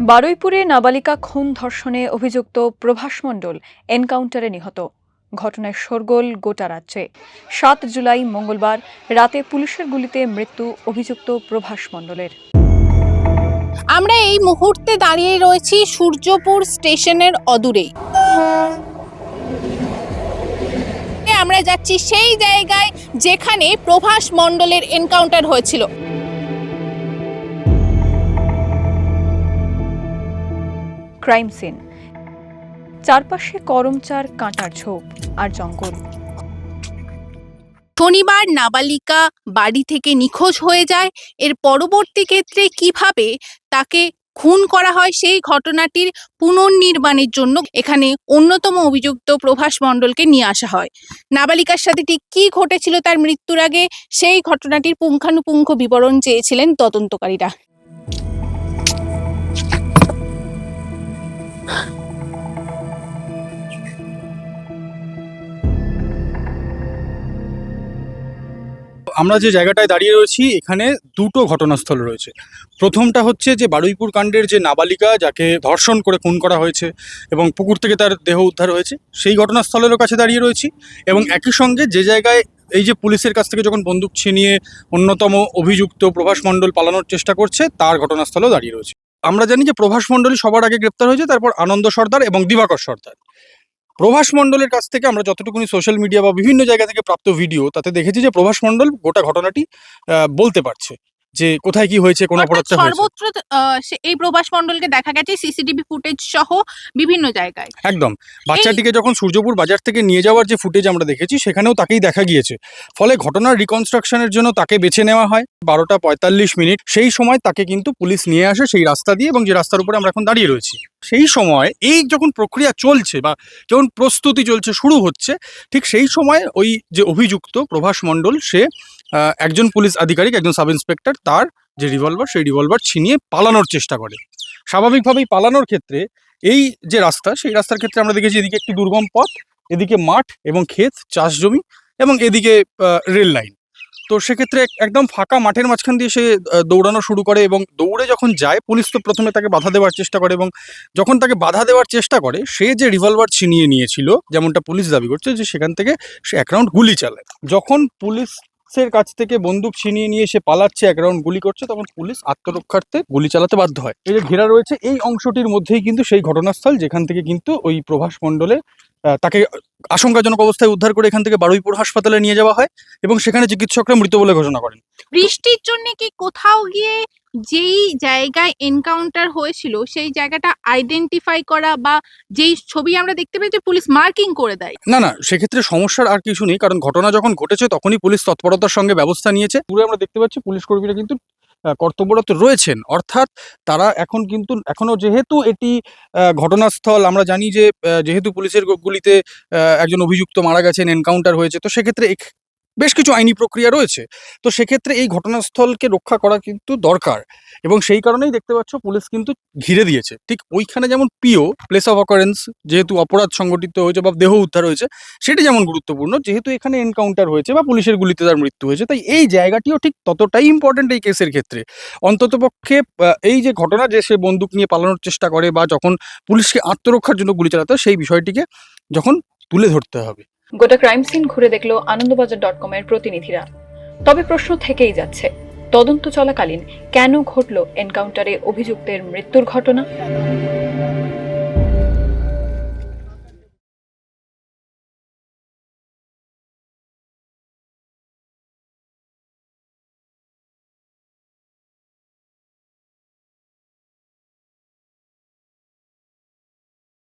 বারুইপুরে নাবালিকা খুন ধর্ষণে অভিযুক্ত প্রভাস মণ্ডল এনকাউন্টারে নিহত। ঘটনায় শোরগোল গোটা রাজ্যে। ৭ জুলাই মঙ্গলবার রাতে পুলিশের গুলিতে মৃত্যু অভিযুক্ত প্রভাস মণ্ডলের। আমরা এই মুহূর্তে দাঁড়িয়ে রয়েছি সূর্যপুর স্টেশনের অদূরেই। আমরা যাচ্ছি সেই জায়গায় যেখানে প্রভাস মণ্ডলের এনকাউন্টার হয়েছিল। ক্রাইম সিন, চারপাশে করমচার, কাঁটার ঝোপ আর জঙ্গল। শনিবার নাবালিকা বাড়ি থেকে নিখোঁজ হয়ে যায়। এর পরবর্তী ক্ষেত্রে কিভাবে তাকে খুন করা হয় সেই ঘটনাটির পুনর্নির্মাণের জন্য এখানে অন্যতম অভিযুক্ত প্রভাস মণ্ডলকে নিয়ে আসা হয়। নাবালিকার সাথে ঠিক কী ঘটেছিল তার মৃত্যুর আগে সেই ঘটনাটির পুঙ্খানুপুঙ্খ বিবরণ চেয়েছিলেন তদন্তকারীরা। আমরা যে জায়গাটায় দাঁড়িয়ে রয়েছি এখানে দুটো ঘটনাস্থল রয়েছে। প্রথমটা হচ্ছে যে বারুইপুর কাণ্ডের যে নাবালিকা যাকে ধর্ষণ করে খুন করা হয়েছে এবং পুকুর থেকে তার দেহ উদ্ধার হয়েছে সেই ঘটনাস্থলেরও কাছে দাঁড়িয়ে রয়েছি, এবং একই সঙ্গে যে জায়গায় এই যে পুলিশের কাছ থেকে যখন বন্দুক ছিনিয়ে অন্যতম অভিযুক্ত প্রভাস মণ্ডল পালানোর চেষ্টা করছে তার ঘটনাস্থলেও দাঁড়িয়ে রয়েছে। আমরা জানি যে প্রভাস মণ্ডলই সবার আগে গ্রেপ্তার হয়েছে, তারপর আনন্দ সর্দার এবং দিবাকর সর্দার। প্রভাস মণ্ডলের কাছ থেকে আমরা যতটুকুনি সোশ্যাল মিডিয়া বা বিভিন্ন জায়গা থেকে প্রাপ্ত ভিডিও তাতে দেখেছি যে প্রভাস মণ্ডল গোটা ঘটনাটি বলতে পারছে যে কোথায় কি হয়েছে, কোন অপরাধটা হয়েছে। সর্বত্র এই প্রভাস মণ্ডলকে দেখা গেছে সিসিটিভি ফুটেজ সহ বিভিন্ন জায়গায়। একদম, বাচ্চাটিকে যখন সূর্যপুর বাজার থেকে নিয়ে যাওয়ার যে ফুটেজ আমরা দেখেছি সেখানেও তাকেই দেখা গিয়েছে। ফলে ঘটনার রিকনস্ট্রাকশনের জন্য তাকে বেছে নেওয়া হয় 12টা 45 মিনিট। সেই সময় তাকে কিন্তু পুলিশ নিয়ে আসে সেই রাস্তা দিয়ে, এবং যে রাস্তার উপরে আমরা এখন দাঁড়িয়ে রয়েছি সেই সময় এই যখন প্রক্রিয়া চলছে বা যখন প্রস্তুতি চলছে, শুরু হচ্ছে, ঠিক সেই সময় ওই যে অভিযুক্ত প্রভাস মণ্ডল সে একজন পুলিশ আধিকারিক, একজন সাব ইন্সপেক্টর, তার যে রিভলভার সেই রিভলভার ছিনিয়ে পালানোর চেষ্টা করে। স্বাভাবিকভাবেই পালানোর ক্ষেত্রে এই যে রাস্তা সেই রাস্তার ক্ষেত্রে আমরা দেখেছি এদিকে একটি দুর্গম পথ, এদিকে মাঠ এবং ক্ষেত, চাষ জমি, এবং এদিকে রেল লাইন। তো সেক্ষেত্রে একদম ফাঁকা মাঠের মাঝখান দিয়ে সে দৌড়ানো শুরু করে, এবং দৌড়ে যখন যায় পুলিশ তো প্রথমে তাকে বাধা দেওয়ার চেষ্টা করে, এবং যখন তাকে বাধা দেওয়ার চেষ্টা করে সে যে রিভলভার ছিনিয়ে নিয়েছিল যেমনটা পুলিশ দাবি করছে যে সেখান থেকে সে 1 রাউন্ড গুলি চালায়। যখন পুলিশের কাছ থেকে বন্দুক ছিনিয়ে নিয়ে সে পালাচ্ছে, 1 রাউন্ড গুলি করছে, তখন পুলিশ আত্মরক্ষার্থে গুলি চালাতে বাধ্য হয়। এই যে ঘেরা রয়েছে এই অংশটির মধ্যেই কিন্তু সেই ঘটনাস্থল যেখান থেকে কিন্তু ওই প্রভাস মণ্ডলের তাকে আশঙ্কাজনক অবস্থায় উদ্ধার করে এখান থেকে বারুইপুর হাসপাতালে নিয়ে যাওয়া হয়, এবং সেখানে চিকিৎসকরা মৃত বলে ঘোষণা করেন। বৃষ্টির জন্য কি কোথাও গিয়ে যেই জায়গায় এনকাউন্টার হয়েছিল সেই জায়গাটা আইডেন্টিফাই করা বা যেই ছবি আমরা দেখতে পেয়েছি পুলিশ মার্কিং করে দেয়? না, সেক্ষেত্রে সমস্যার আর কিছু নেই, কারণ ঘটনা যখন ঘটেছে তখনই পুলিশ তৎপরতার সঙ্গে ব্যবস্থা নিয়েছে। পুরো আমরা দেখতে পাচ্ছি পুলিশ কর্মীরা কিন্তু কর্তব্যরত রয়েছেন, অর্থাৎ তারা এখন কিন্তু এখনও যেহেতু এটি ঘটনাস্থল, আমরা জানি যে যেহেতু পুলিশের গুলিতে একজন অভিযুক্ত মারা গেছেন, এনকাউন্টার হয়েছে, তো সেক্ষেত্রে বেশ কিছু আইনি প্রক্রিয়া রয়েছে। তো সেক্ষেত্রে এই ঘটনাস্থলকে রক্ষা করা কিন্তু দরকার, এবং সেই কারণেই দেখতে পাচ্ছ পুলিশ কিন্তু ঘিরে দিয়েছে। ঠিক ওইখানে যেমন পিও, প্লেস অফ অকারেন্স, যেহেতু অপরাধ সংগঠিত হয়েছে বা দেহ উদ্ধার হয়েছে সেটি যেমন গুরুত্বপূর্ণ, যেহেতু এখানে এনকাউন্টার হয়েছে বা পুলিশের গুলিতে তার মৃত্যু হয়েছে, তাই এই জায়গাটিও ঠিক ততটাই ইম্পর্টেন্ট এই কেসের ক্ষেত্রে। অন্ততপক্ষে এই যে ঘটনা যে সে বন্দুক নিয়ে পালানোর চেষ্টা করে বা যখন পুলিশকে আত্মরক্ষার জন্য গুলি চালাতে হয় সেই বিষয়টিকে যখন তুলে ধরতে হবে। গোটা ক্রাইম সিন ঘুরে দেখলো আনন্দবাজার.com এর প্রতিনিধিরা। তবে প্রশ্ন থেকেই যাচ্ছে, তদন্ত চলাকালীন কেন ঘটল এনকাউন্টারে অভিযুক্তের মৃত্যুর ঘটনা?